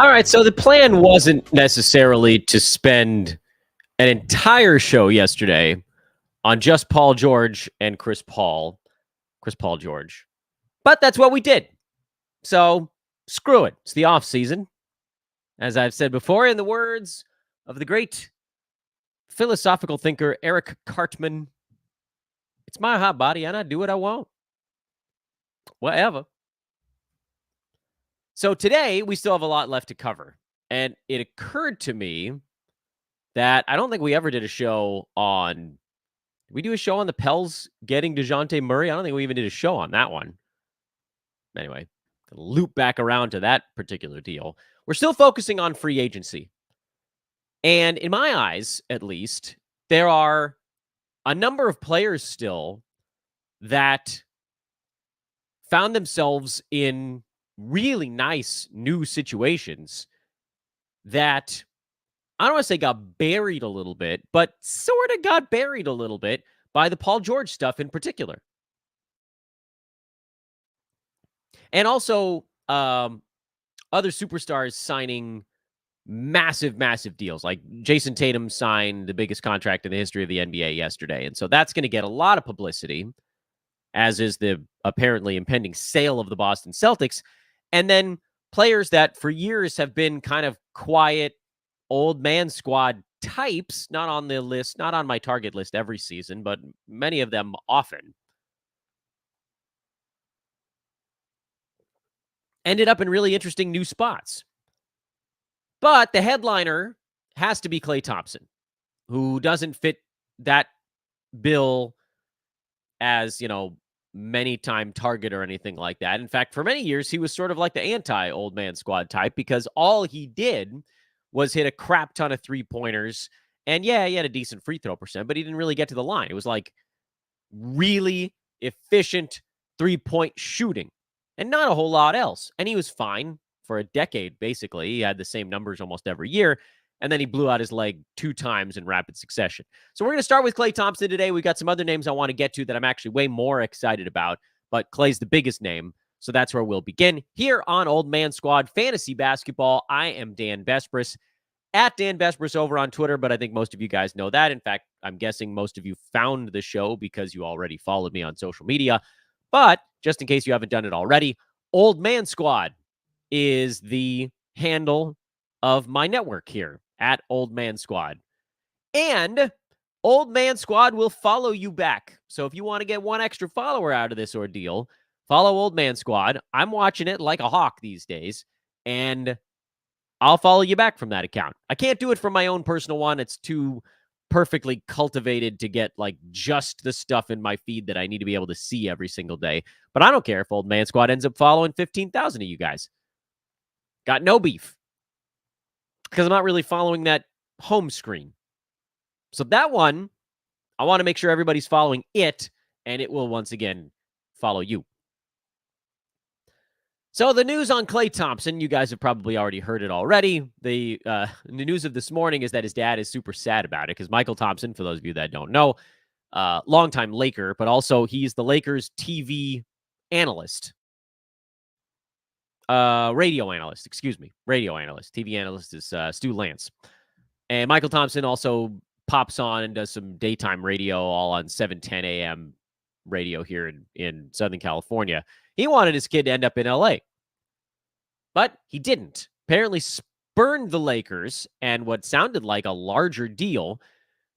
All right, so the plan wasn't necessarily to spend an entire show yesterday on just Paul George and Chris Paul George. But that's what we did. So screw it. It's the off season. As I've said before, in the words of the great philosophical thinker Eric Cartman, it's my hot body and I do what I want. Whatever. So today we still have a lot left to cover. And it occurred to me that I don't think we ever did a show on. Did we do a show on the Pels getting DeJounte Murray? I don't think we even did a show on that one. Anyway, loop back around to that particular deal. We're still focusing on free agency. And in my eyes, at least, there are a number of players still that found themselves in really nice new situations that I don't want to say got buried a little bit, but sort of got buried a little bit by the Paul George stuff in particular. And also other superstars signing massive, massive deals. Like Jason Tatum signed the biggest contract in the history of the NBA yesterday. And so that's going to get a lot of publicity, as is the apparently impending sale of the Boston Celtics. And then players that for years have been kind of quiet, old man squad types, not on the list, not on my target list every season, but many of them often, ended up in really interesting new spots. But the headliner has to be Klay Thompson, who doesn't fit that bill as, many-time target or anything like that. In fact, for many years, he was sort of like the anti-old man squad type because all he did was hit a crap ton of three-pointers. And yeah, he had a decent free throw percent, but he didn't really get to the line. It was like really efficient three-point shooting and not a whole lot else. And he was fine for a decade, basically. He had the same numbers almost every year. And then he blew out his leg 2 times in rapid succession. So we're going to start with Klay Thompson today. We got some other names I want to get to that I'm actually way more excited about, but Klay's the biggest name. So that's where we'll begin here on Old Man Squad Fantasy Basketball. I am Dan Vespris, at Dan Vespris over on Twitter, but I think most of you guys know that. In fact, I'm guessing most of you found the show because you already followed me on social media. But just in case you haven't done it already, Old Man Squad is the handle of my network here at Old Man Squad. And Old Man Squad will follow you back. So if you want to get one extra follower out of this ordeal, follow Old Man Squad. I'm watching it like a hawk these days, and I'll follow you back from that account. I can't do it from my own personal one. It's too perfectly cultivated to get like just the stuff in my feed that I need to be able to see every single day. But I don't care if Old Man Squad ends up following 15,000 of you guys. Got no beef. Because I'm not really following that home screen. So that one, I want to make sure everybody's following it, and it will once again follow you. So the news on Klay Thompson, you guys have probably already heard it already. The news of this morning is that his dad is super sad about it because Michael Thompson, for those of you that don't know, longtime Laker, but also he's the Lakers TV analyst. Radio analyst. TV analyst is Stu Lance. And Michael Thompson also pops on and does some daytime radio all on 7:10 a.m. radio here in Southern California. He wanted his kid to end up in LA. But he didn't. Apparently spurned the Lakers and what sounded like a larger deal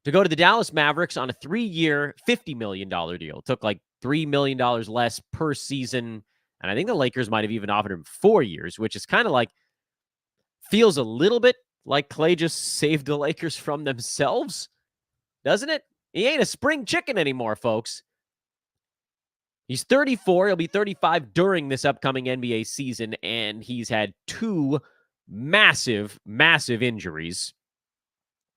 to go to the Dallas Mavericks on a 3-year, $50 million deal. It took like $3 million less per season. And I think the Lakers might have even offered him 4 years, which is kind of like, feels a little bit like Klay just saved the Lakers from themselves, doesn't it? He ain't a spring chicken anymore, folks. He's 34. He'll be 35 during this upcoming NBA season, and he's had 2 massive, massive injuries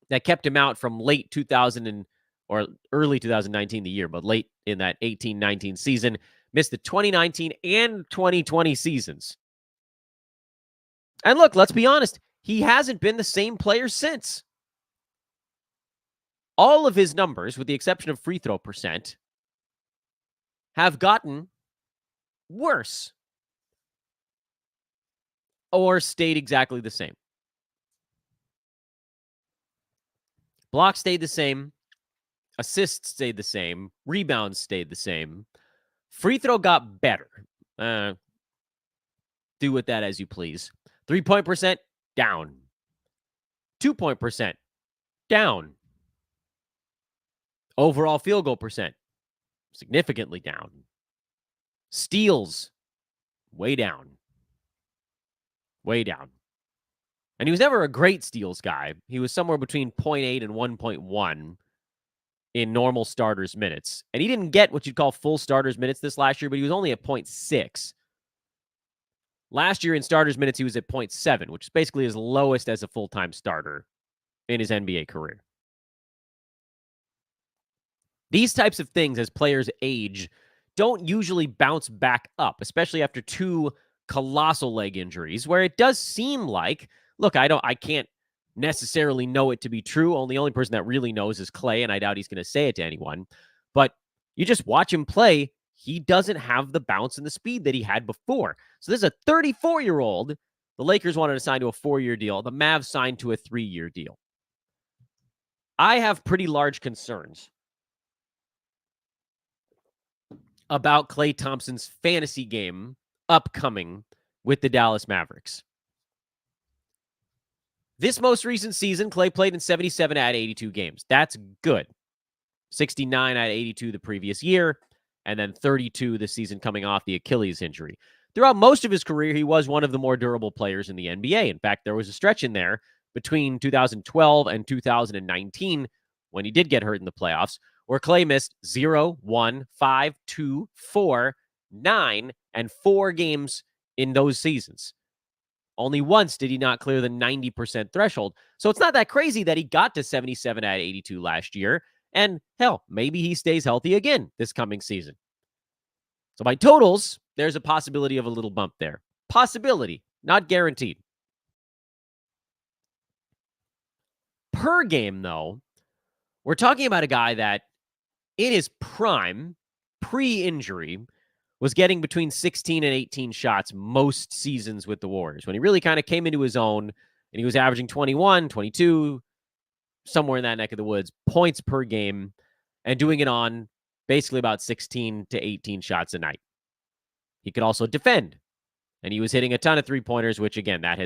that kept him out from late 2000 or early 2019, the year, but late in that 18-19 season. Missed the 2019 and 2020 seasons. And look, let's be honest, he hasn't been the same player since. All of his numbers, with the exception of free throw percent, have gotten worse. or stayed exactly the same. Blocks stayed the same. Assists stayed the same. Rebounds stayed the same. Free throw got better. Do with that as you please. 3-point percent, down. 2-point percent, down. Overall field goal percent, significantly down. Steals, way down. Way down. And he was never a great steals guy. He was somewhere between 0.8 and 1.1 in normal starters minutes. And he didn't get what you'd call full starters minutes this last year, but he was only at 0.6. Last year in starters minutes, he was at 0.7, which is basically his lowest as a full-time starter in his NBA career. These types of things, as players age, don't usually bounce back up, especially after two colossal leg injuries, where it does seem like, look, I can't necessarily know it to be true. The only person that really knows is Klay, and I doubt he's going to say it to anyone. But you just watch him play. He doesn't have the bounce and the speed that he had before. So this is a 34-year-old. The Lakers wanted to sign to a 4-year deal. The Mavs signed to a 3-year deal. I have pretty large concerns about Klay Thompson's fantasy game upcoming with the Dallas Mavericks. This most recent season, Klay played in 77 out of 82 games. That's good. 69 out of 82 the previous year, and then 32 this season coming off the Achilles injury. Throughout most of his career, he was one of the more durable players in the NBA. In fact, there was a stretch in there between 2012 and 2019 when he did get hurt in the playoffs, where Klay missed 0, 1, 5, 2, 4, 9, and 4 games in those seasons. Only once did he not clear the 90% threshold. So it's not that crazy that he got to 77 out of 82 last year. And hell, maybe he stays healthy again this coming season. So by totals, there's a possibility of a little bump there. Possibility, not guaranteed. Per game, though, we're talking about a guy that in his prime, pre-injury, was getting between 16 and 18 shots most seasons with the Warriors. When he really kind of came into his own and he was averaging 21, 22, somewhere in that neck of the woods, points per game, and doing it on basically about 16 to 18 shots a night. He could also defend, and he was hitting a ton of three-pointers, which, again, that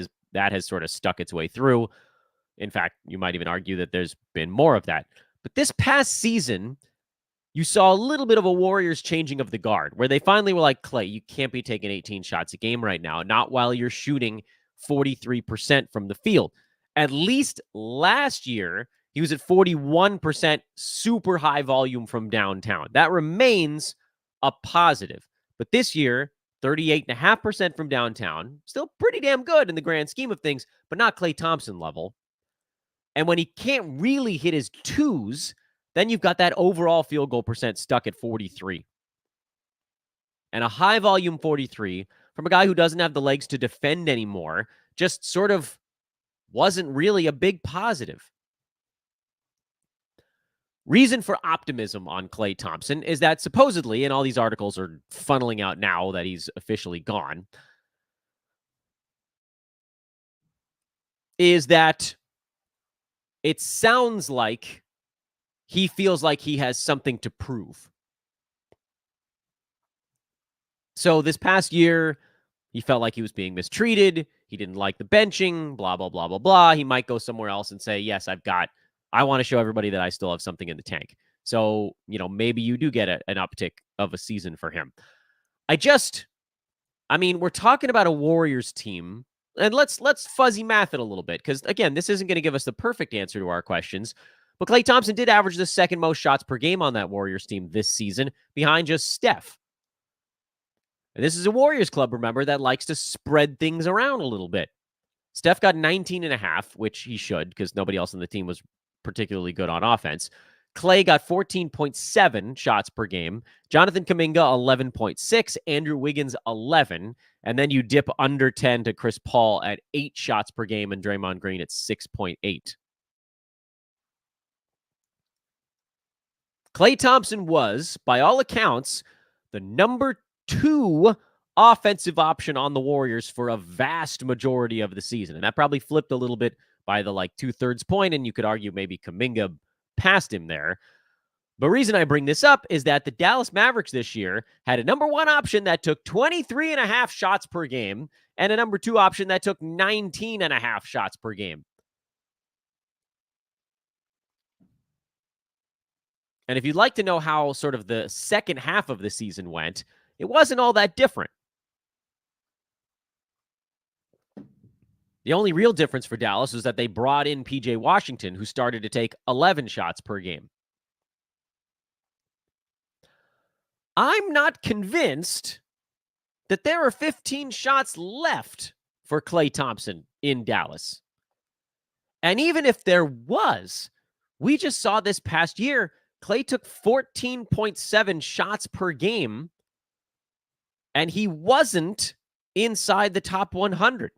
has sort of stuck its way through. In fact, you might even argue that there's been more of that. But this past season, you saw a little bit of a Warriors changing of the guard, where they finally were like, Klay, you can't be taking 18 shots a game right now, not while you're shooting 43% from the field. At least last year, he was at 41% super high volume from downtown. That remains a positive. But this year, 38.5% from downtown, still pretty damn good in the grand scheme of things, but not Klay Thompson level. And when he can't really hit his twos, then you've got that overall field goal percent stuck at 43. And a high volume 43 from a guy who doesn't have the legs to defend anymore just sort of wasn't really a big positive. Reason for optimism on Klay Thompson is that supposedly, and all these articles are funneling out now that he's officially gone, is that it sounds like he feels like he has something to prove. So this past year, he felt like he was being mistreated. He didn't like the benching, blah, blah, blah, blah, blah. He might go somewhere else and say, yes, I want to show everybody that I still have something in the tank. So, maybe you do get an uptick of a season for him. We're talking about a Warriors team, and let's fuzzy math it a little bit, because, again, this isn't going to give us the perfect answer to our questions. But Klay Thompson did average the second most shots per game on that Warriors team this season, behind just Steph. And this is a Warriors club, remember, that likes to spread things around a little bit. Steph got 19.5, which he should, because nobody else on the team was particularly good on offense. Klay got 14.7 shots per game. Jonathan Kuminga, 11.6. Andrew Wiggins, 11. And then you dip under 10 to Chris Paul at 8 shots per game and Draymond Green at 6.8. Klay Thompson was, by all accounts, the number 2 offensive option on the Warriors for a vast majority of the season. And that probably flipped a little bit by the 2/3 point, and you could argue maybe Kuminga passed him there. The reason I bring this up is that the Dallas Mavericks this year had a number one option that took 23.5 shots per game and a number two option that took 19.5 shots per game. And if you'd like to know how sort of the second half of the season went, it wasn't all that different. The only real difference for Dallas was that they brought in PJ Washington, who started to take 11 shots per game. I'm not convinced that there are 15 shots left for Klay Thompson in Dallas. And even if there was, we just saw this past year, Klay took 14.7 shots per game, and he wasn't inside the top 100.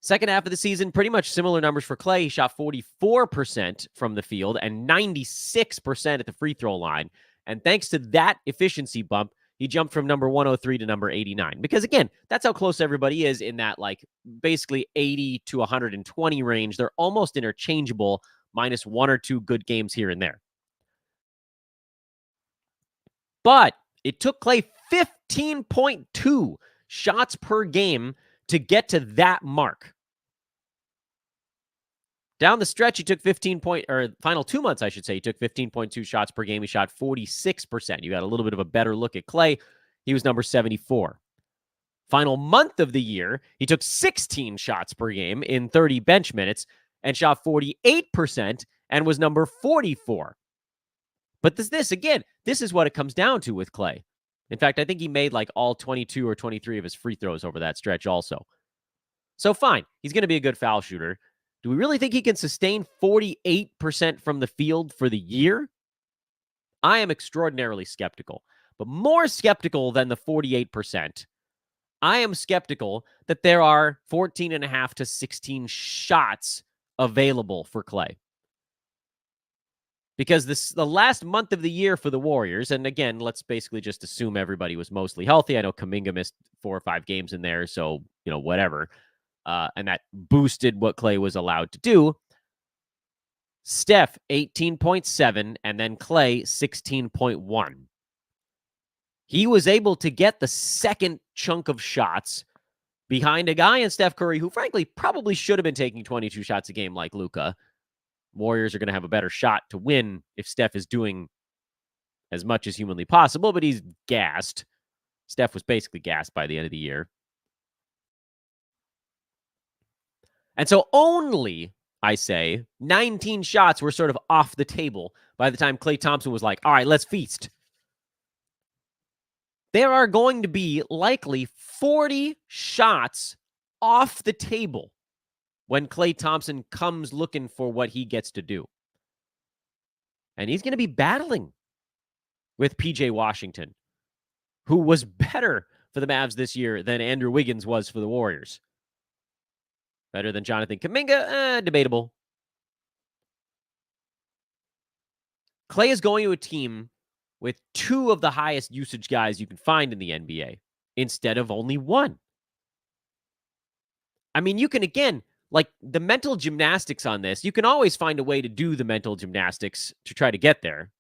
Second half of the season, pretty much similar numbers for Klay. He shot 44% from the field and 96% at the free throw line. And thanks to that efficiency bump, he jumped from number 103 to number 89. Because again, that's how close everybody is in that basically 80 to 120 range. They're almost interchangeable, minus one or two good games here and there. But it took Klay 15.2 shots per game to get to that mark. Down the stretch, he took final 2 months, I should say, he took 15.2 shots per game. He shot 46%. You got a little bit of a better look at Klay. He was number 74. Final month of the year, he took 16 shots per game in 30 bench minutes and shot 48% and was number 44. But this is what it comes down to with Klay. In fact, I think he made all 22 or 23 of his free throws over that stretch also. So fine, he's going to be a good foul shooter. Do we really think he can sustain 48% from the field for the year? I am extraordinarily skeptical. But more skeptical than the 48%, I am skeptical that there are 14.5 to 16 shots available for Klay. Because the last month of the year for the Warriors, and again, let's basically just assume everybody was mostly healthy. I know Kuminga missed 4 or 5 games in there, so, whatever. And that boosted what Klay was allowed to do. Steph, 18.7, and then Klay, 16.1. He was able to get the second chunk of shots behind a guy in Steph Curry who, frankly, probably should have been taking 22 shots a game like Luka. Warriors are going to have a better shot to win if Steph is doing as much as humanly possible, but he's gassed. Steph was basically gassed by the end of the year. And so only, I say, 19 shots were sort of off the table by the time Klay Thompson was like, all right, let's feast. There are going to be likely 40 shots off the table when Klay Thompson comes looking for what he gets to do. And he's going to be battling with PJ Washington, who was better for the Mavs this year than Andrew Wiggins was for the Warriors. Better than Jonathan Kuminga? Debatable. Klay is going to a team with 2 of the highest usage guys you can find in the NBA instead of only 1. I mean, you can, again, the mental gymnastics on this, you can always find a way to do the mental gymnastics to try to get there.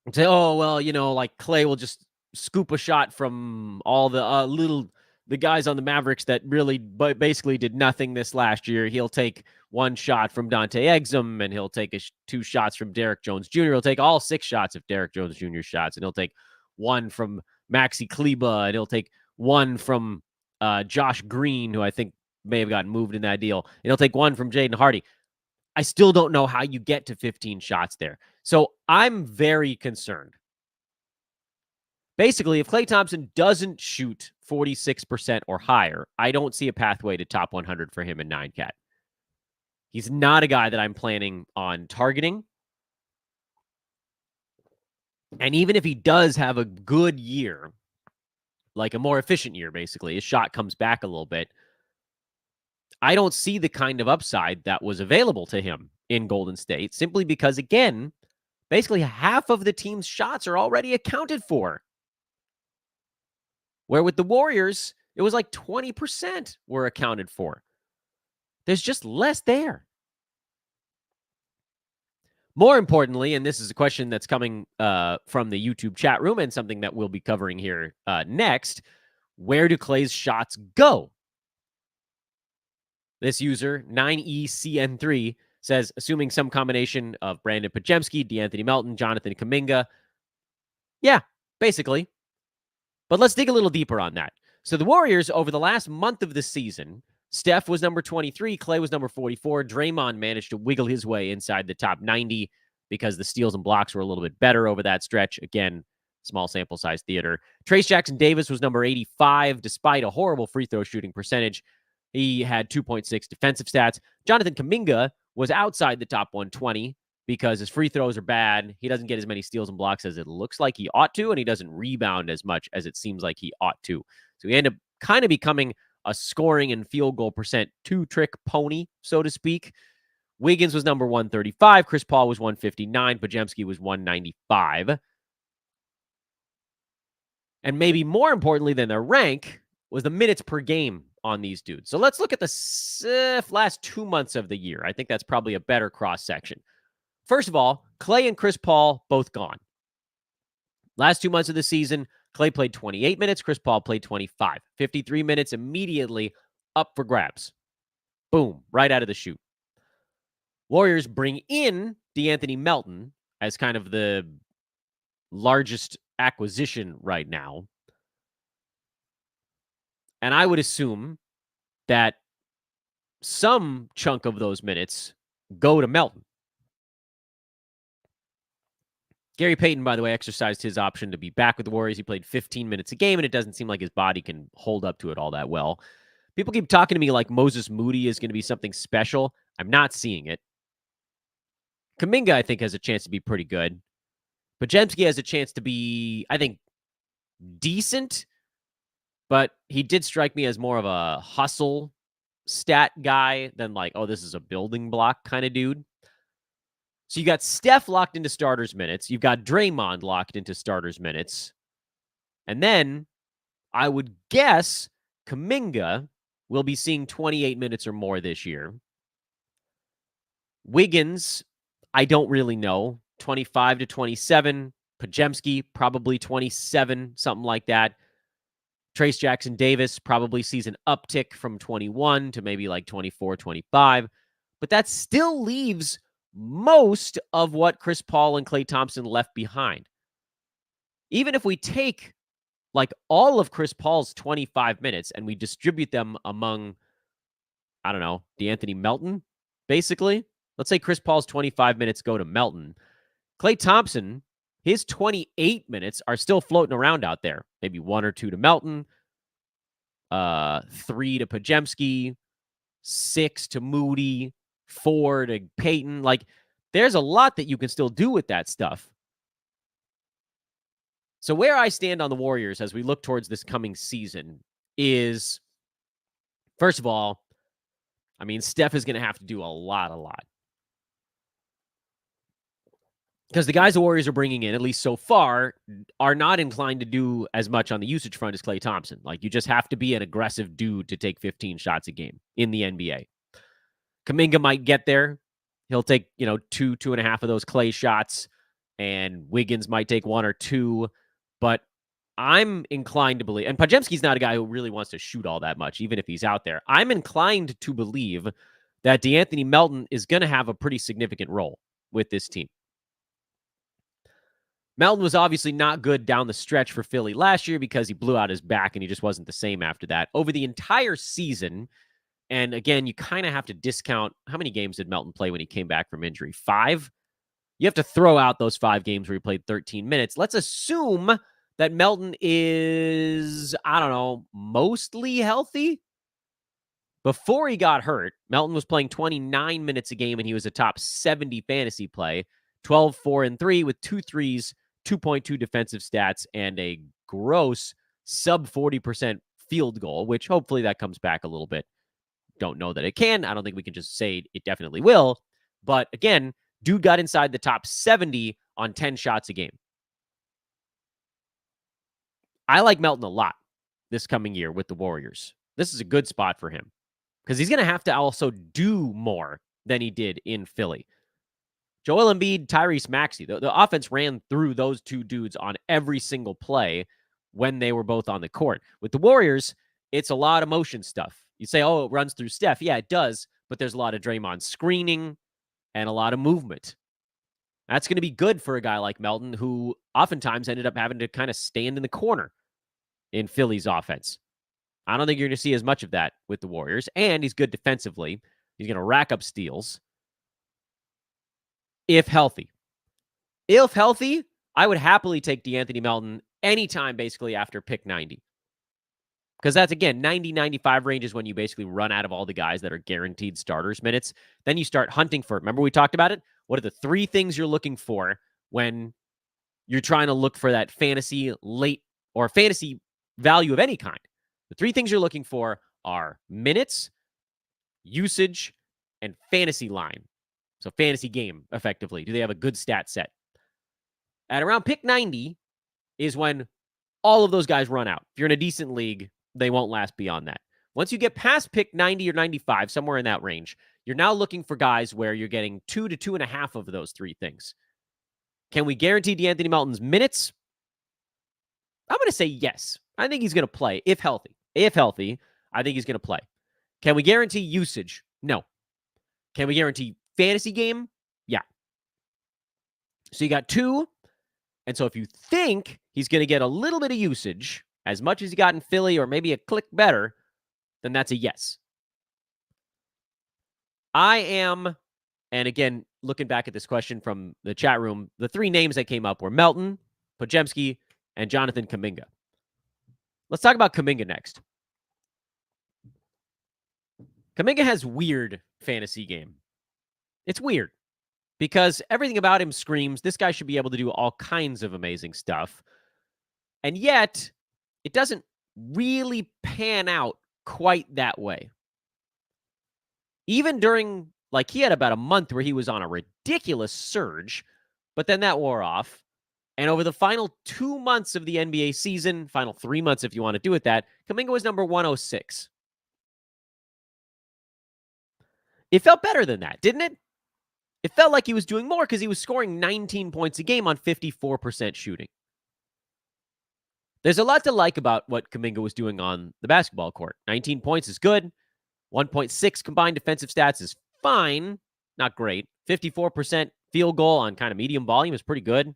And say, oh, well, Klay will just scoop a shot from all the the guys on the Mavericks that really basically did nothing this last year. He'll take 1 shot from Dante Exum, and he'll take 2 shots from Derrick Jones Jr. He'll take all 6 shots of Derrick Jones Jr. shots, and he'll take 1 from Maxi Kleba, and he'll take 1 from Josh Green, who I think may have gotten moved in that deal. And he'll take 1 from Jaden Hardy. I still don't know how you get to 15 shots there. So I'm very concerned. Basically, if Klay Thompson doesn't shoot 46% or higher, I don't see a pathway to top 100 for him in 9-cat. He's not a guy that I'm planning on targeting. And even if he does have a good year, a more efficient year, basically, his shot comes back a little bit, I don't see the kind of upside that was available to him in Golden State, simply because, again, Basically, half of the team's shots are already accounted for. Where with the Warriors, it was like 20% were accounted for. There's just less there. More importantly, and this is a question that's coming from the YouTube chat room and something that we'll be covering here next, where do Klay's shots go? This user, 9ECN3, says, assuming some combination of Brandon Podziemski, DeAnthony Melton, Jonathan Kuminga. Yeah, basically. But let's dig a little deeper on that. So the Warriors, over the last month of the season, Steph was number 23, Klay was number 44. Draymond managed to wiggle his way inside the top 90 because the steals and blocks were a little bit better over that stretch. Again, small sample size theater. Trayce Jackson-Davis was number 85, despite a horrible free throw shooting percentage. He had 2.6 defensive stats. Jonathan Kuminga was outside the top 120 because his free throws are bad. He doesn't get as many steals and blocks as it looks like he ought to, and he doesn't rebound as much as it seems like he ought to. So he ended up kind of becoming a scoring and field goal percent two-trick pony, so to speak. Wiggins was number 135. Chris Paul was 159. Podziemski was 195. And maybe more importantly than their rank was the minutes per game on these dudes. So let's look at the last 2 months of the year. I think that's probably a better cross-section. First of all, Klay and Chris Paul both gone. Last 2 months of the season, Klay played 28 minutes. Chris Paul played 25. 53 minutes immediately up for grabs. Boom, right out of the chute. Warriors bring in DeAnthony Melton as kind of the largest acquisition right now. And I would assume that some chunk of those minutes go to Melton. Gary Payton, by the way, exercised his option to be back with the Warriors. He played 15 minutes a game, and it doesn't seem like his body can hold up to it all that well. People keep talking to me like Moses Moody is going to be something special. I'm not seeing it. Kuminga, I think, has a chance to be pretty good. Podziemski has a chance to be, I think, decent, but he did strike me as more of a hustle stat guy than like, oh, this is a building block kind of dude. So you got Steph locked into starters minutes. You've got Draymond locked into starters minutes. And then I would guess Kuminga will be seeing 28 minutes or more this year. Wiggins, I don't really know. 25 to 27. Podziemski, probably 27, something like that. Trayce Jackson-Davis probably sees an uptick from 21 to maybe like 24, 25. But that still leaves most of what Chris Paul and Klay Thompson left behind. Even if we take like all of Chris Paul's 25 minutes and we distribute them among, I don't know, DeAnthony Melton, basically. Let's say Chris Paul's 25 minutes go to Melton. Klay Thompson, his 28 minutes are still floating around out there. Maybe 1 or 2 to Melton, 3 to Podziemski, 6 to Moody, 4 to Payton. Like, there's a lot that you can still do with that stuff. So where I stand on the Warriors as we look towards this coming season is, first of all, I mean, Steph is going to have to do a lot. Because the guys the Warriors are bringing in, at least so far, are not inclined to do as much on the usage front as Klay Thompson. Like, you just have to be an aggressive dude to take 15 shots a game in the NBA. Kuminga might get there. He'll take, 2.5 of those Klay shots, and Wiggins might take 1 or 2. But I'm inclined to believe, and Podziemski's not a guy who really wants to shoot all that much, even if he's out there. I'm inclined to believe that DeAnthony Melton is going to have a pretty significant role with this team. Melton was obviously not good down the stretch for Philly last year because he blew out his back and he just wasn't the same after that. Over the entire season, and again, you kind of have to discount, how many games did Melton play when he came back from injury? 5? You have to throw out those 5 games where he played 13 minutes. Let's assume that Melton is, I don't know, mostly healthy. Before he got hurt, Melton was playing 29 minutes a game and he was a top 70 fantasy play. 12, 4, and 3 with 2 threes, 2.2 defensive stats, and a gross sub 40% field goal, which hopefully that comes back a little bit. Don't know that it can. I don't think we can just say it definitely will. But again, dude got inside the top 70 on 10 shots a game. I like Melton a lot this coming year with the Warriors. This is a good spot for him because he's going to have to also do more than he did in Philly. Joel Embiid, Tyrese Maxey, the offense ran through those two dudes on every single play when they were both on the court. With the Warriors, it's a lot of motion stuff. You say, oh, it runs through Steph. Yeah, it does, but there's a lot of Draymond screening and a lot of movement. That's going to be good for a guy like Melton, who oftentimes ended up having to kind of stand in the corner in Philly's offense. I don't think you're going to see as much of that with the Warriors, and he's good defensively. He's going to rack up steals if healthy. If healthy, I would happily take DeAnthony Melton anytime basically after pick 90. Because that's, again, 90, 95 range is when you basically run out of all the guys that are guaranteed starters minutes. Then you start hunting for, remember we talked about it? What are the three things you're looking for when you're trying to look for that fantasy late or fantasy value of any kind? The three things you're looking for are minutes, usage, and fantasy line. So fantasy game, effectively. Do they have a good stat set? At around pick 90 is when all of those guys run out. If you're in a decent league, they won't last beyond that. Once you get past pick 90 or 95, somewhere in that range, you're now looking for guys where you're getting 2 to 2.5 of those three things. Can we guarantee DeAnthony Melton's minutes? I'm going to say yes. I think he's going to play if healthy. If healthy, I think he's going to play. Can we guarantee usage? No. Can we guarantee fantasy game? Yeah. So you got 2. And so if you think he's going to get a little bit of usage, as much as he got in Philly or maybe a click better, then that's a yes. I am, and again, looking back at this question from the chat room, the three names that came up were Melton, Podziemski, and Jonathan Kuminga. Let's talk about Kuminga next. Kuminga has weird fantasy game. It's weird because everything about him screams this guy should be able to do all kinds of amazing stuff. And yet, it doesn't really pan out quite that way. Even during, like, he had about a month where he was on a ridiculous surge, but then that wore off. And over the final 2 months of the NBA season, final 3 months if you want to do it that, Kuminga was number 106. It felt better than that, didn't it? It felt like he was doing more because he was scoring 19 points a game on 54% shooting. There's a lot to like about what Kuminga was doing on the basketball court. 19 points is good. 1.6 combined defensive stats is fine, not great. 54% field goal on kind of medium volume is pretty good.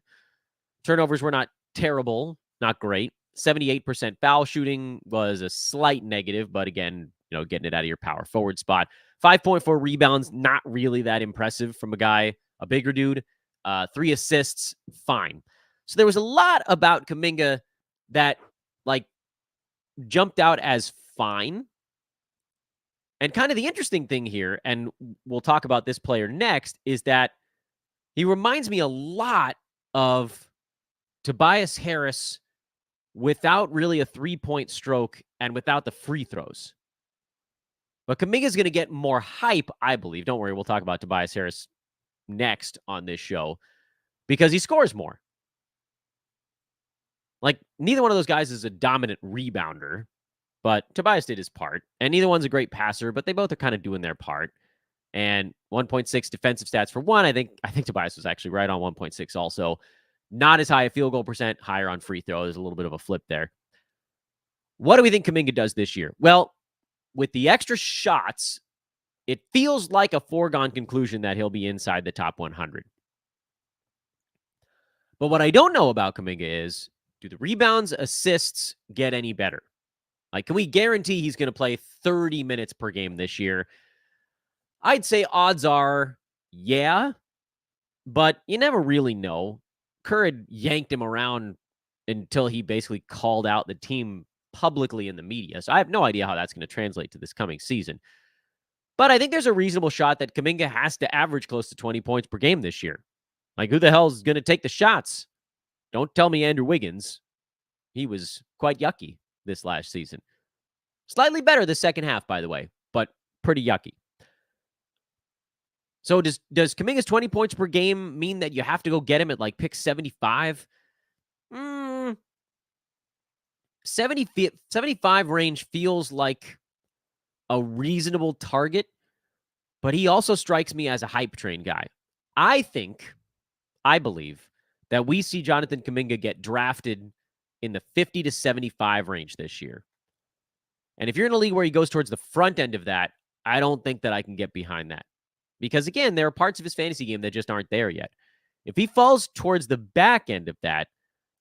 Turnovers were not terrible, not great. 78% foul shooting was a slight negative, but again, getting it out of your power forward spot. 5.4 rebounds, not really that impressive from a guy, a bigger dude. 3 assists, fine. So there was a lot about Kuminga that jumped out as fine. And kind of the interesting thing here, and we'll talk about this player next, is that he reminds me a lot of Tobias Harris without really a three-point stroke and without the free throws. But Kuminga's going to get more hype, I believe. Don't worry, we'll talk about Tobias Harris next on this show because he scores more. Neither one of those guys is a dominant rebounder, but Tobias did his part. And neither one's a great passer, but they both are kind of doing their part. And 1.6 defensive stats for one. I think Tobias was actually right on 1.6 also. Not as high a field goal percent, higher on free throw. There's a little bit of a flip there. What do we think Kuminga does this year? Well, with the extra shots, it feels like a foregone conclusion that he'll be inside the top 100. But what I don't know about Kuminga is, do the rebounds, assists get any better? Can we guarantee he's going to play 30 minutes per game this year? I'd say odds are, yeah, but you never really know. Kerr had yanked him around until he basically called out the team publicly in the media. So I have no idea how that's going to translate to this coming season. But I think there's a reasonable shot that Kuminga has to average close to 20 points per game this year. Who the hell is going to take the shots? Don't tell me Andrew Wiggins. He was quite yucky this last season. Slightly better the second half, by the way, but pretty yucky. So does Kuminga's 20 points per game mean that you have to go get him at like pick 75? 75 range feels like a reasonable target, but he also strikes me as a hype train guy. I believe that we see Jonathan Kuminga get drafted in the 50 to 75 range this year. And if you're in a league where he goes towards the front end of that, I don't think that I can get behind that. Because again, there are parts of his fantasy game that just aren't there yet. If he falls towards the back end of that,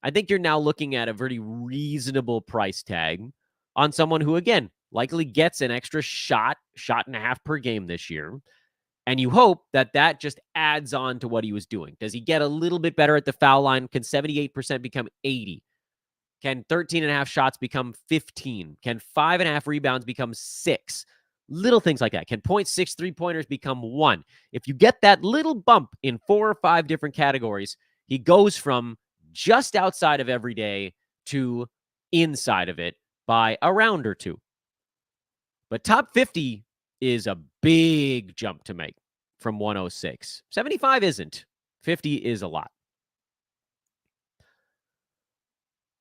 I think you're now looking at a very reasonable price tag on someone who, again, likely gets an extra shot and a half per game this year. And you hope that that just adds on to what he was doing. Does he get a little bit better at the foul line? Can 78% become 80? Can 13 and a half shots become 15? Can 5.5 rebounds become 6? Little things like that. Can 0.6 3-pointers become 1? If you get that little bump in 4 or 5 different categories, he goes from just outside of everyday to inside of it by a round or two. But top 50 is a big jump to make from 106. 75 isn't. 50 is a lot.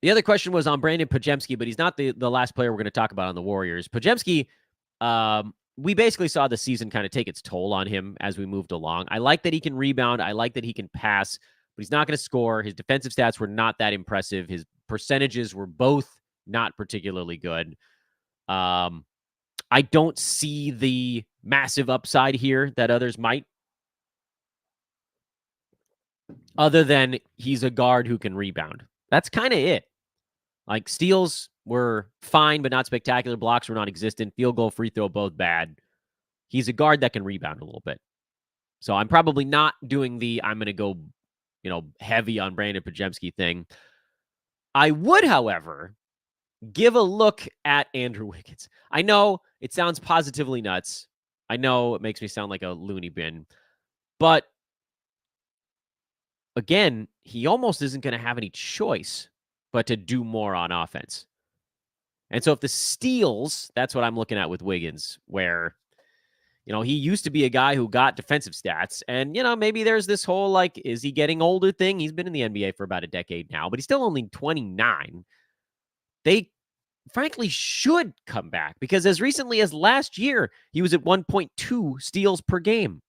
The other question was on Brandon Podziemski, but he's not the last player we're going to talk about on the Warriors. Podziemski, we basically saw the season kind of take its toll on him as we moved along. I like that he can rebound. I like that he can pass, but he's not going to score. His defensive stats were not that impressive. His percentages were both not particularly good. I don't see the massive upside here that others might, other than he's a guard who can rebound. That's kind of it. Like, steals were fine, but not spectacular. Blocks were non-existent. Field goal, free throw, both bad. He's a guard that can rebound a little bit. So I'm probably not doing the I'm going to go, heavy on Brandon Podziemski thing. I would, however, give a look at Andrew Wiggins. I know it sounds positively nuts. I know it makes me sound like a loony bin. But again, he almost isn't going to have any choice but to do more on offense. And so if the steals, that's what I'm looking at with Wiggins, where, he used to be a guy who got defensive stats. And, maybe there's this whole, is he getting older thing? He's been in the NBA for about a decade now, but he's still only 29. They frankly should come back because as recently as last year, he was at 1.2 steals per game.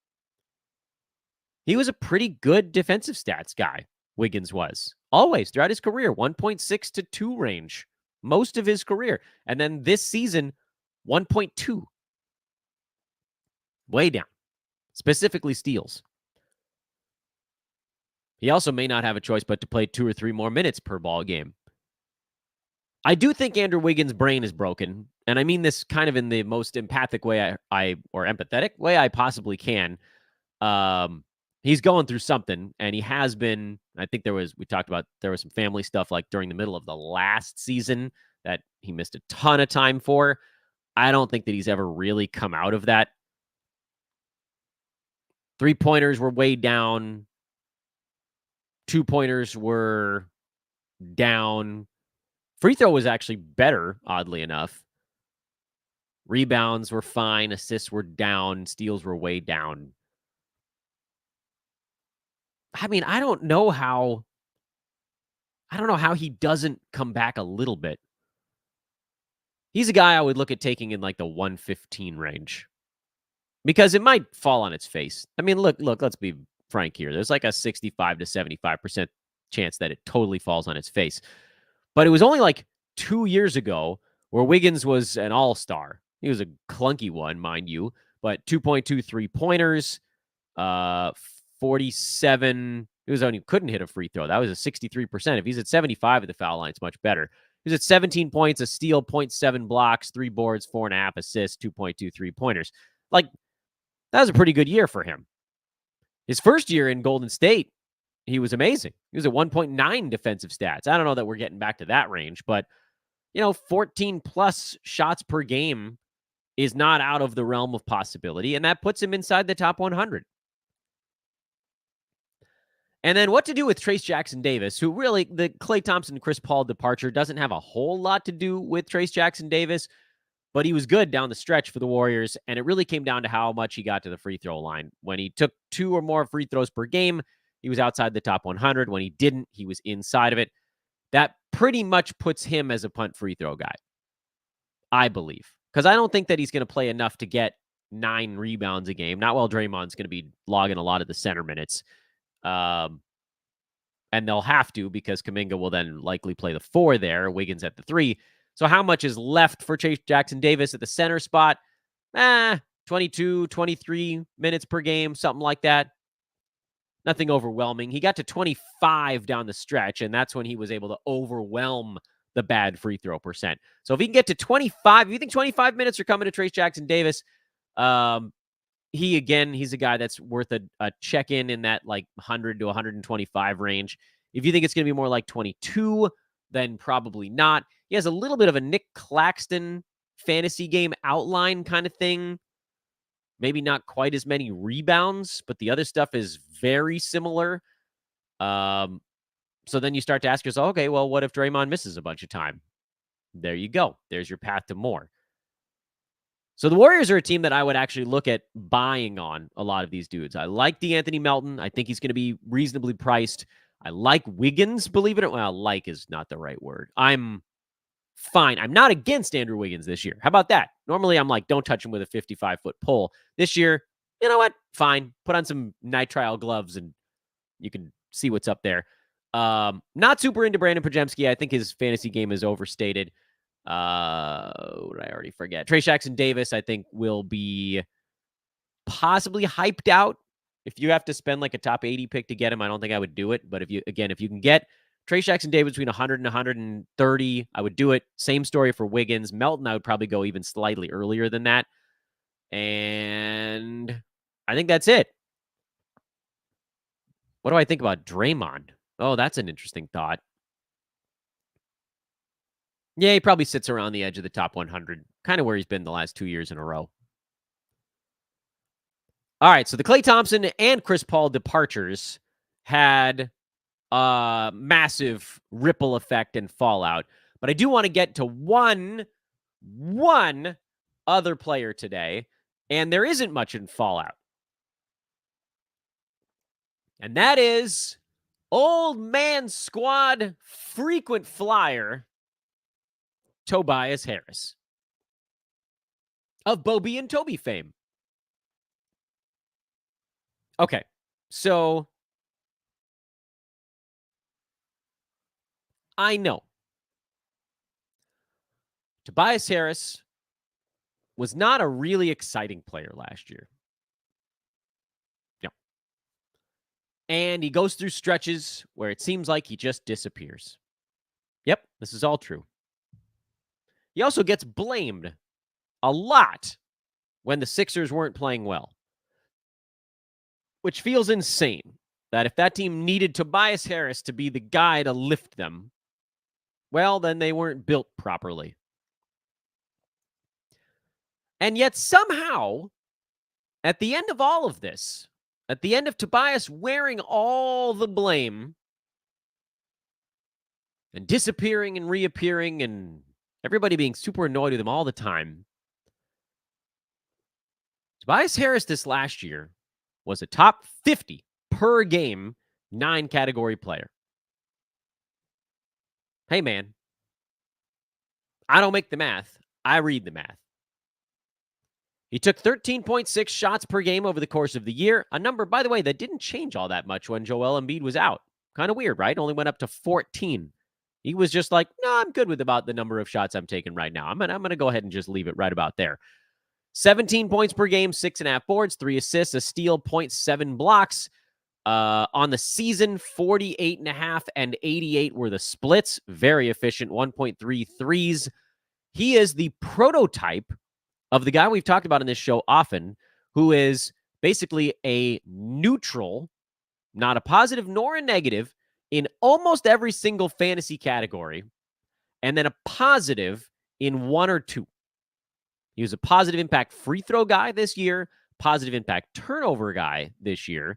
He was a pretty good defensive stats guy, Wiggins was. Always, throughout his career, 1.6 to 2 range, most of his career. And then this season, 1.2. Way down. Specifically steals. He also may not have a choice but to play 2 or 3 more minutes per ball game. I do think Andrew Wiggins' brain is broken, and I mean this kind of in the most empathic way or empathetic way I possibly can. He's going through something, and he has been. I think there was some family stuff like during the middle of the last season that he missed a ton of time for. I don't think that he's ever really come out of that. 3-pointers were way down. 2-pointers were down. Free throw was actually better, oddly enough. Rebounds were fine. Assists were down. Steals were way down. I mean, I don't know how he doesn't come back a little bit. He's a guy I would look at taking in the 115 range because it might fall on its face. I mean, look, let's be frank here. There's a 65 to 75% chance that it totally falls on its face. But it was only 2 years ago where Wiggins was an all-star. He was a clunky one, mind you, but 2.2 3-pointers, 47. Couldn't hit a free throw. That was a 63%. If he's at 75 at the foul line, it's much better. He was at 17 points, a steal, 0.7 blocks, 3 boards, 4.5 assists, 2.2 3-pointers. That was a pretty good year for him. His first year in Golden State, he was amazing. He was at 1.9 defensive stats. I don't know that we're getting back to that range, but 14 plus shots per game is not out of the realm of possibility, and that puts him inside the top 100. And then what to do with Trayce Jackson-Davis, who really, the Klay Thompson, Chris Paul departure doesn't have a whole lot to do with Trayce Jackson-Davis, but he was good down the stretch for the Warriors, and it really came down to how much he got to the free throw line. When he took 2 or more free throws per game, he was outside the top 100. When he didn't, he was inside of it. That pretty much puts him as a punt free throw guy, I believe, because I don't think that he's going to play enough to get 9 rebounds a game. Not while Draymond's going to be logging a lot of the center minutes. And they'll have to, because Kuminga will then likely play the 4 there, Wiggins at the 3. So how much is left for Chase Jackson-Davis at the center spot? 22, 23 minutes per game, something like that. Nothing overwhelming. He got to 25 down the stretch, and that's when he was able to overwhelm the bad free throw percent. So if he can get to 25, if you think 25 minutes are coming to Trace Jackson-Davis, he's a guy that's worth a check-in in that like 100 to 125 range. If you think it's going to be more like 22, then probably not. He has a little bit of a Nick Claxton fantasy game outline kind of thing. Maybe not quite as many rebounds, but the other stuff is very similar. So then you start to ask yourself, okay, well, what if Draymond misses a bunch of time? There you go. There's your path to more. So the Warriors are a team that I would actually look at buying on a lot of these dudes. I like DeAnthony Melton. I think he's going to be reasonably priced. I like Wiggins, believe it or not. Well, like is not the right word. I'm fine. I'm not against Andrew Wiggins this year. How about that? Normally, I'm like, don't touch him with a 55-foot pole. This year, you know what? Fine. Put on some nitrile gloves and you can see what's up there. Not super into Brandon Podziemski. I think his fantasy game is overstated. What did I already forget? Trace Jackson-Davis, I think, will be possibly hyped out. If you have to spend like a top 80 pick to get him, I don't think I would do it. But if you can get Trace Jackson-Davis between 100 and 130, I would do it. Same story for Wiggins. Melton, I would probably go even slightly earlier than that. And I think that's it. What do I think about Draymond? Oh, that's an interesting thought. Yeah, he probably sits around the edge of the top 100, kind of where he's been the last 2 years in a row. All right, so the Klay Thompson and Chris Paul departures had a massive ripple effect and fallout. But I do want to get to one other player today, and there isn't much in fallout. And that is old man squad frequent flyer Tobias Harris of Bobby and Toby fame. Okay, so I know Tobias Harris was not a really exciting player last year. No. And he goes through stretches where it seems like he just disappears. Yep, this is all true. He also gets blamed a lot when the Sixers weren't playing well, which feels insane that if that team needed Tobias Harris to be the guy to lift them, well, then they weren't built properly. And yet somehow, at the end of all of this, at the end of Tobias wearing all the blame and disappearing and reappearing and everybody being super annoyed with him all the time, Tobias Harris this last year was a top 50 per game 9-category player. Hey, man, I don't make the math. I read the math. He took 13.6 shots per game over the course of the year, a number, by the way, that didn't change all that much when Joel Embiid was out. Kind of weird, right? Only went up to 14. He was just like, no, I'm good with about the number of shots I'm taking right now. I'm gonna go ahead and just leave it right about there. 17 points per game, 6.5 boards, 3 assists, a steal, 0.7 blocks. On the season, 48.5 and 88 were the splits. Very efficient, 1.3 threes. He is the prototype of the guy we've talked about in this show often, who is basically a neutral, not a positive nor a negative, in almost every single fantasy category, and then a positive in 1 or 2. He was a positive impact free throw guy this year, positive impact turnover guy this year,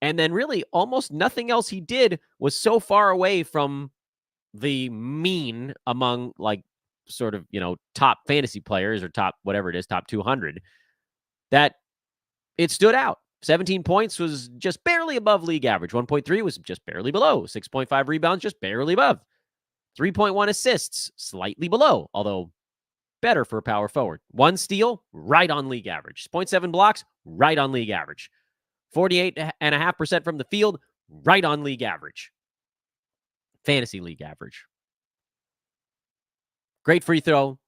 and then really almost nothing else he did was so far away from the mean among like sort of, top fantasy players or top whatever it is, top 200, that it stood out. 17 points was just barely above league average. 1.3 was just barely below. 6.5 rebounds, just barely above. 3.1 assists, slightly below, although better for a power forward. 1 steal, right on league average. 0.7 blocks, right on league average. 48.5% from the field, right on league average. Fantasy league average. Great free throw,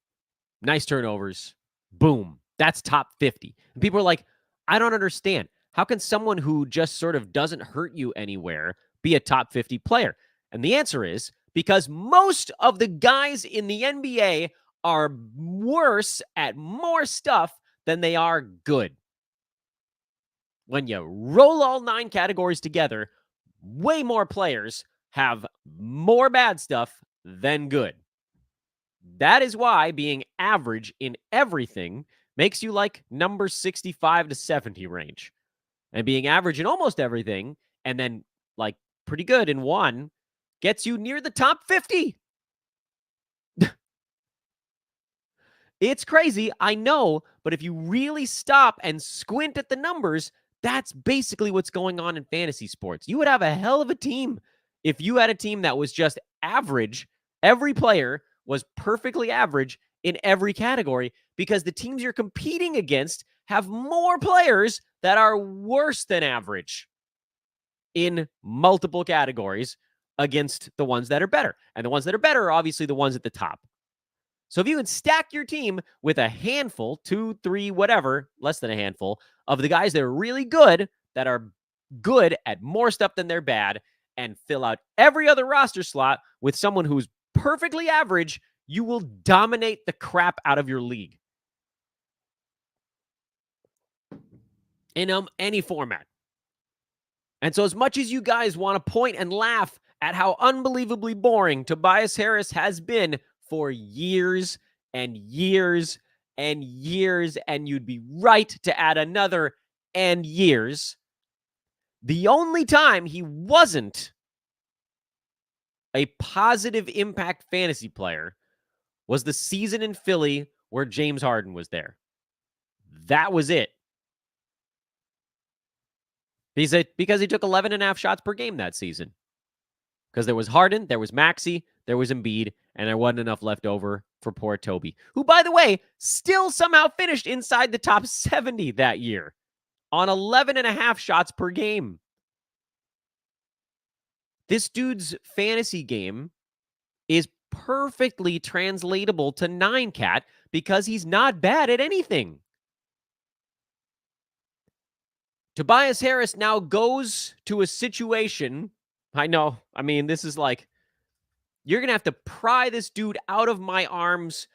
nice turnovers. Boom. That's top 50. And people are like, I don't understand. How can someone who just sort of doesn't hurt you anywhere be a top 50 player? And the answer is because most of the guys in the NBA are worse at more stuff than they are good. When you roll all 9 categories together, way more players have more bad stuff than good. That is why being average in everything makes you like number 65 to 70 range. And being average in almost everything and then like pretty good in one gets you near the top 50. It's crazy, I know, but if you really stop and squint at the numbers, that's basically what's going on in fantasy sports. You would have a hell of a team if you had a team that was just average. Every player was perfectly average in every category because the teams you're competing against have more players that are worse than average in multiple categories against the ones that are better. And the ones that are better are obviously the ones at the top. So if you can stack your team with a handful, 2, 3, whatever, less than a handful, of the guys that are really good, that are good at more stuff than they're bad, and fill out every other roster slot with someone who's perfectly average, you will dominate the crap out of your league. In any format. And so as much as you guys want to point and laugh at how unbelievably boring Tobias Harris has been for years and years and years, and you'd be right to add another and years, the only time he wasn't a positive impact fantasy player was the season in Philly where James Harden was there. That was it. Because he took 11.5 shots per game that season. Because there was Harden, there was Maxey, there was Embiid, and there wasn't enough left over for poor Toby, who, by the way, still somehow finished inside the top 70 that year on 11.5 shots per game. This dude's fantasy game is perfectly translatable to 9cat because he's not bad at anything. Tobias Harris now goes to a situation. I know. I mean, this is like, you're going to have to pry this dude out of my arms,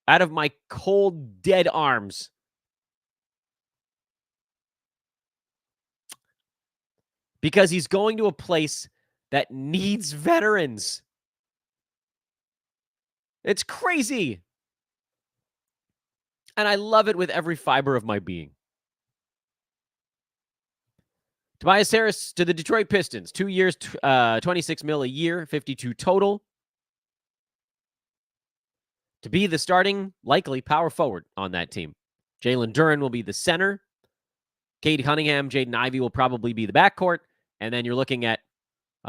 out of my cold, dead arms. Because he's going to a place that needs veterans. It's crazy. And I love it with every fiber of my being. Tobias Harris to the Detroit Pistons. 2 years, $26 million a year, 52 total. To be the starting, likely, power forward on that team. Jalen Duren will be the center. Cade Cunningham, Jaden Ivey will probably be the backcourt. And then you're looking at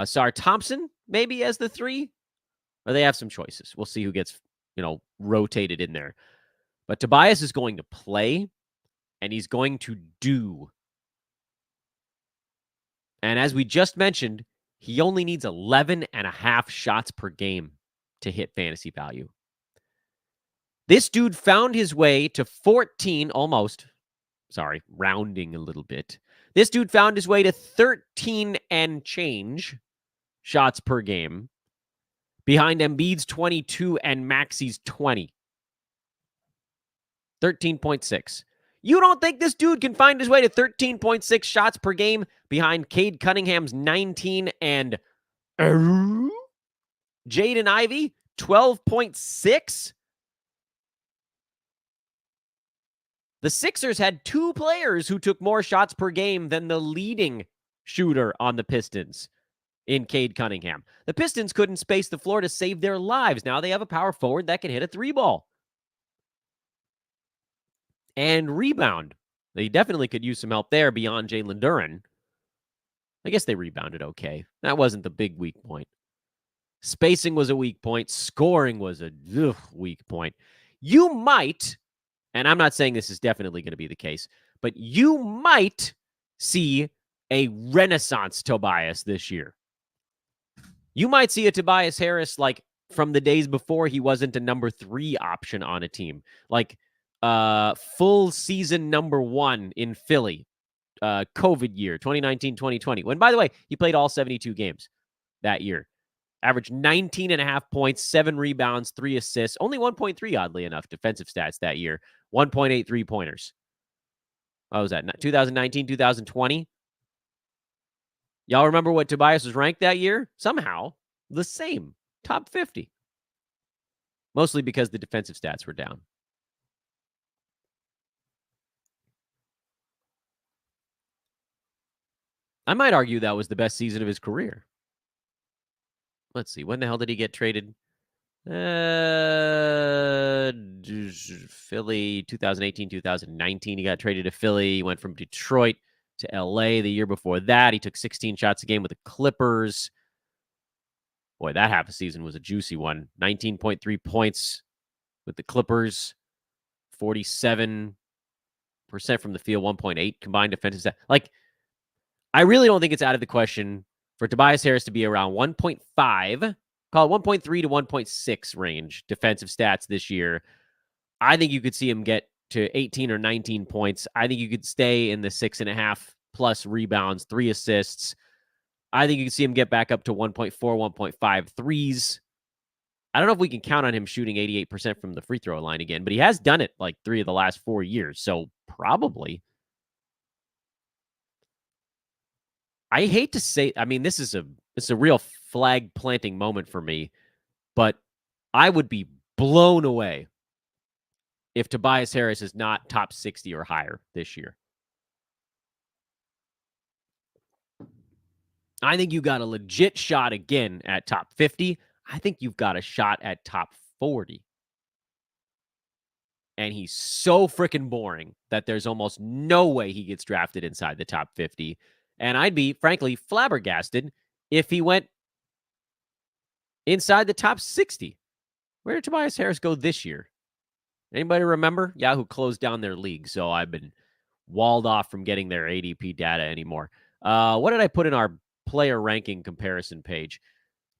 Sar Thompson, maybe as the 3. Or they have some choices. We'll see who gets, rotated in there. But Tobias is going to play, and he's going to do. And as we just mentioned, he only needs 11.5 shots per game to hit fantasy value. This dude found his way to 14, almost. Sorry, rounding a little bit. This dude found his way to 13 and change shots per game behind Embiid's 22 and Maxey's 20. 13.6. You don't think this dude can find his way to 13.6 shots per game behind Cade Cunningham's 19 and Jaden Ivey 12.6? The Sixers had 2 players who took more shots per game than the leading shooter on the Pistons in Cade Cunningham. The Pistons couldn't space the floor to save their lives. Now they have a power forward that can hit a 3-ball. And rebound. They definitely could use some help there beyond Jalen Duren. I guess they rebounded okay. That wasn't the big weak point. Spacing was a weak point. Scoring was a weak point. You might, and I'm not saying this is definitely going to be the case, but you might see a renaissance Tobias this year. You might see a Tobias Harris like from the days before he wasn't a number 3 option on a team. Like full season number 1 in Philly, COVID year, 2019-2020. When, by the way, he played all 72 games that year. Averaged 19.5 points, 7 rebounds, 3 assists, only 1.3, oddly enough, defensive stats that year. 1.8 3-pointers. What was that? 2019, 2020? Y'all remember what Tobias was ranked that year? Somehow, the same. Top 50. Mostly because the defensive stats were down. I might argue that was the best season of his career. Let's see. When the hell did he get traded? Philly, 2018, 2019. He got traded to Philly. He went from Detroit to LA the year before that. He took 16 shots a game with the Clippers. Boy, that half a season was a juicy one. 19.3 points with the Clippers. 47% from the field, 1.8 combined defensive stats. Like, I really don't think it's out of the question for Tobias Harris to be around 1.5, call it 1.3 to 1.6 range defensive stats this year. I think you could see him get to 18 or 19 points. I think you could stay in the 6.5 plus rebounds, 3 assists. I think you can see him get back up to 1.4, 1.5 threes. I don't know if we can count on him shooting 88% from the free throw line again, but he has done it like 3 of the last 4 years. So probably. I hate to say, I mean, it's a real flag planting moment for me, but I would be blown away if Tobias Harris is not top 60 or higher this year. I think you got a legit shot again at top 50. I think you've got a shot at top 40. And he's so freaking boring that there's almost no way he gets drafted inside the top 50. And I'd be, frankly, flabbergasted if he went inside the top 60. Where did Tobias Harris go this year? Anybody remember? Yahoo closed down their league, so I've been walled off from getting their ADP data anymore. What did I put in our player ranking comparison page?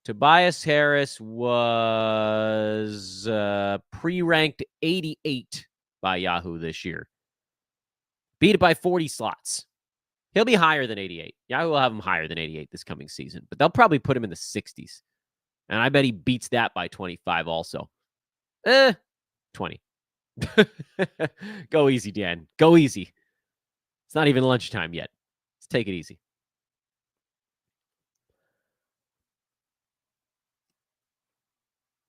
Tobias Harris was pre-ranked 88 by Yahoo this year. Beat it by 40 slots. He'll be higher than 88. Yahoo will have him higher than 88 this coming season, but they'll probably put him in the 60s. And I bet he beats that by 25 also. 20. Go easy, Dan. Go easy. It's not even lunchtime yet. Let's take it easy.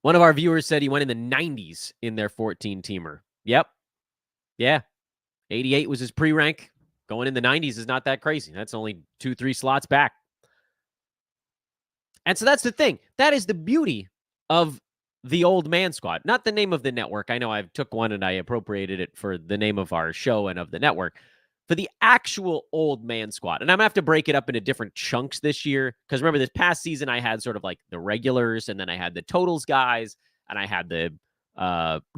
One of our viewers said he went in the 90s in their 14-teamer. Yep. Yeah. 88 was his pre-rank. Going in the 90s is not that crazy. That's only 2-3 slots back. And so that's the thing. That is the beauty of the Old Man Squad. Not the name of the network. I know I took one and I appropriated it for the name of our show and of the network. For the actual Old Man Squad. And I'm going to have to break it up into different chunks this year. Because remember, this past season, I had sort of like the regulars, and then I had the totals guys, and I had the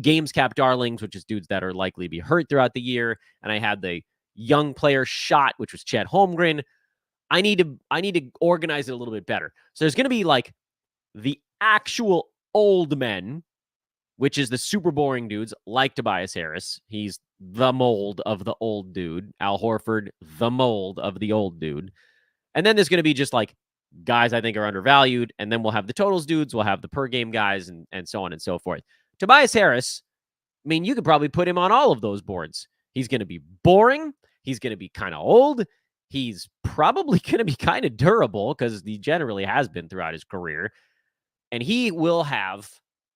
games cap darlings, which is dudes that are likely to be hurt throughout the year. And I had the young player shot, which was Chet Holmgren. I need to organize it a little bit better. So there's going to be like the actual old men, which is the super boring dudes like Tobias Harris. He's the mold of the old dude. Al Horford, the mold of the old dude. And then there's going to be just like guys I think are undervalued. And then we'll have the totals dudes. We'll have the per game guys and so on and so forth. Tobias Harris, I mean, you could probably put him on all of those boards. He's going to be boring. He's going to be kind of old. He's probably going to be kind of durable because he generally has been throughout his career. And he will have,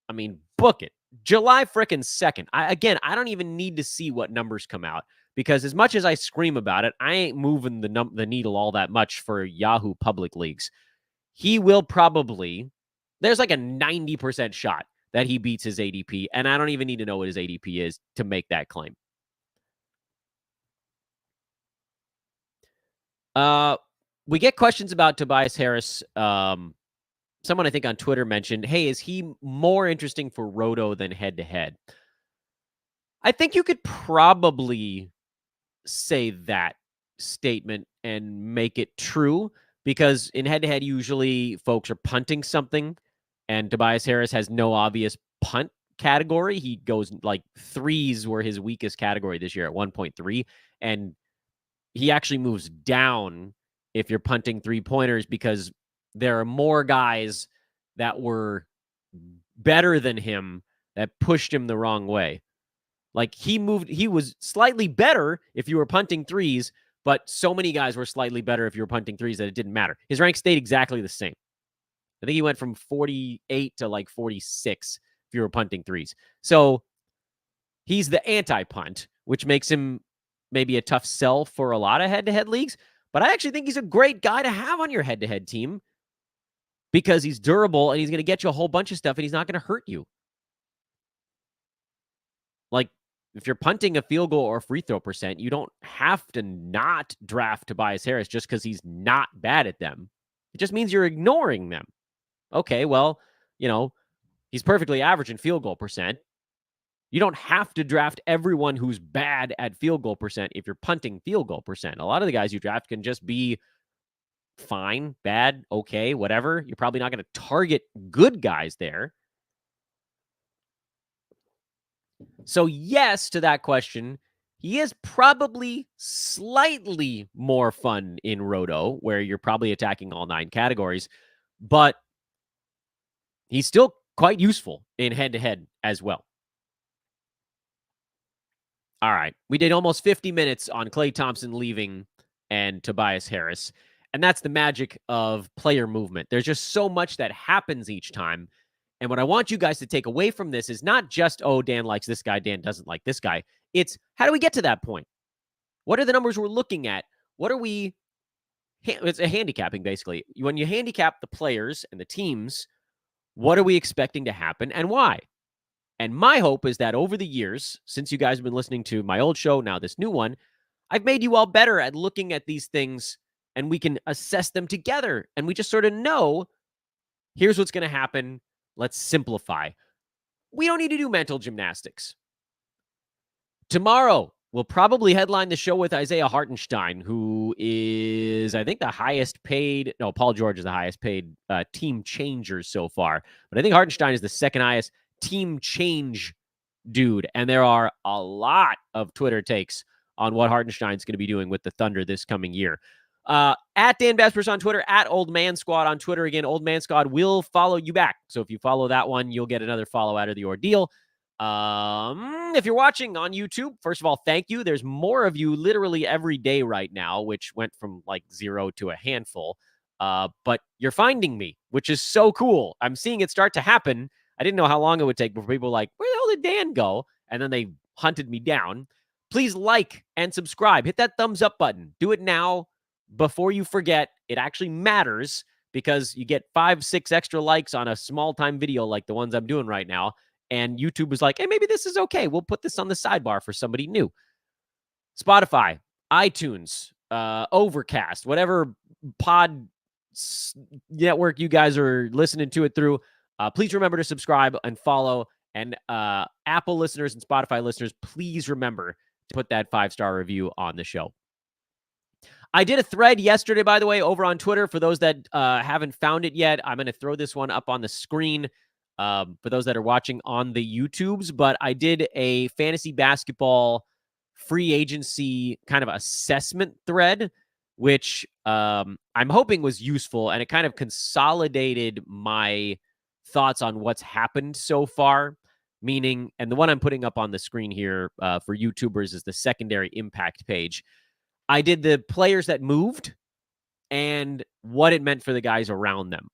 I mean, book it. July frickin' 2nd. I don't even need to see what numbers come out because as much as I scream about it, I ain't moving the needle all that much for Yahoo public leagues. he will probably, there's like a 90% shot that he beats his ADP, and I don't even need to know what his ADP is to make that claim. We get questions about Tobias Harris. Someone I think on Twitter mentioned, hey, is he more interesting for Roto than head-to-head? I think you could probably say that statement and make it true, because in head-to-head, usually folks are punting something, and Tobias Harris has no obvious punt category. He goes like threes were his weakest category this year at 1.3, and he actually moves down if you're punting 3-pointers because there are more guys that were better than him that pushed him the wrong way. Like he was slightly better if you were punting threes, but so many guys were slightly better if you were punting threes that it didn't matter. His rank stayed exactly the same. I think he went from 48 to like 46 if you were punting threes. So he's the anti-punt, which makes him maybe a tough sell for a lot of head-to-head leagues. But I actually think he's a great guy to have on your head-to-head team because he's durable and he's going to get you a whole bunch of stuff and he's not going to hurt you. Like, if you're punting a field goal or free throw percent, you don't have to not draft Tobias Harris just because he's not bad at them. It just means you're ignoring them. Okay, well, he's perfectly average in field goal percent. You don't have to draft everyone who's bad at field goal percent if you're punting field goal percent. A lot of the guys you draft can just be fine, bad, okay, whatever. You're probably not going to target good guys there. So yes to that question. He is probably slightly more fun in Roto, where you're probably attacking all 9 categories, but he's still quite useful in head-to-head as well. All right. We did almost 50 minutes on Klay Thompson leaving and Tobias Harris. And that's the magic of player movement. There's just so much that happens each time. And what I want you guys to take away from this is not just, oh, Dan likes this guy, Dan doesn't like this guy. It's how do we get to that point? What are the numbers we're looking at? It's a handicapping, basically. When you handicap the players and the teams, what are we expecting to happen and why? And my hope is that over the years, since you guys have been listening to my old show, now this new one, I've made you all better at looking at these things and we can assess them together. And we just sort of know, here's what's going to happen. Let's simplify. We don't need to do mental gymnastics. Tomorrow, we'll probably headline the show with Isaiah Hartenstein, who is, I think, the highest paid. No, Paul George is the highest paid team changer so far. But I think Hartenstein is the second highest team change dude. And there are a lot of Twitter takes on what Hartenstein's going to be doing with the Thunder this coming year. At Dan Vespers on Twitter, at Old Man Squad on Twitter. Again, Old Man Squad will follow you back. So if you follow that one, you'll get another follow out of the ordeal. If you're watching on YouTube, first of all, thank you. There's more of you literally every day right now, which went from like 0 to a handful. But you're finding me, which is so cool. I'm seeing it start to happen. I didn't know how long it would take before people were like, where the hell did Dan go? And then they hunted me down. Please like and subscribe. Hit that thumbs up button. Do it now before you forget. It actually matters because you get 5-6 extra likes on a small time video like the ones I'm doing right now. And YouTube was like, hey, maybe this is okay. We'll put this on the sidebar for somebody new. Spotify, iTunes, Overcast, whatever pod network you guys are listening to it through. Please remember to subscribe and follow. And Apple listeners and Spotify listeners, please remember to put that 5-star review on the show. I did a thread yesterday, by the way, over on Twitter. For those that haven't found it yet, I'm going to throw this one up on the screen for those that are watching on the YouTubes. But I did a fantasy basketball free agency kind of assessment thread, which I'm hoping was useful. And it kind of consolidated my thoughts on what's happened so far. Meaning, and the one I'm putting up on the screen here for YouTubers is the secondary impact page. I did the players that moved and what it meant for the guys around them.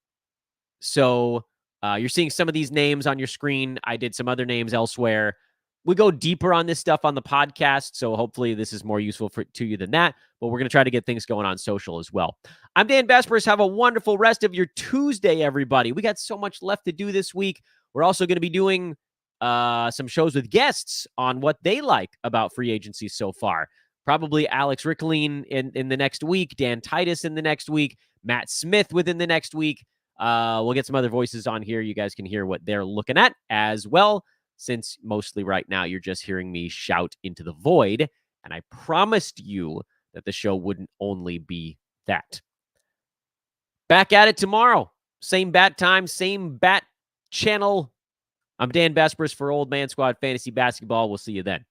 So you're seeing some of these names on your screen. I did some other names elsewhere. we go deeper on this stuff on the podcast, so hopefully this is more useful to you than that. But we're going to try to get things going on social as well. I'm Dan Vespers. Have a wonderful rest of your Tuesday, everybody. We got so much left to do this week. We're also going to be doing some shows with guests on what they like about free agency so far. Probably Alex Rickleen in the next week, Dan Titus in the next week, Matt Smith within the next week. We'll get some other voices on here. You guys can hear what they're looking at as well, since mostly right now you're just hearing me shout into the void. And I promised you that the show wouldn't only be that. Back at it tomorrow. Same bat time, same bat channel. I'm Dan Vespers for Old Man Squad Fantasy Basketball. We'll see you then.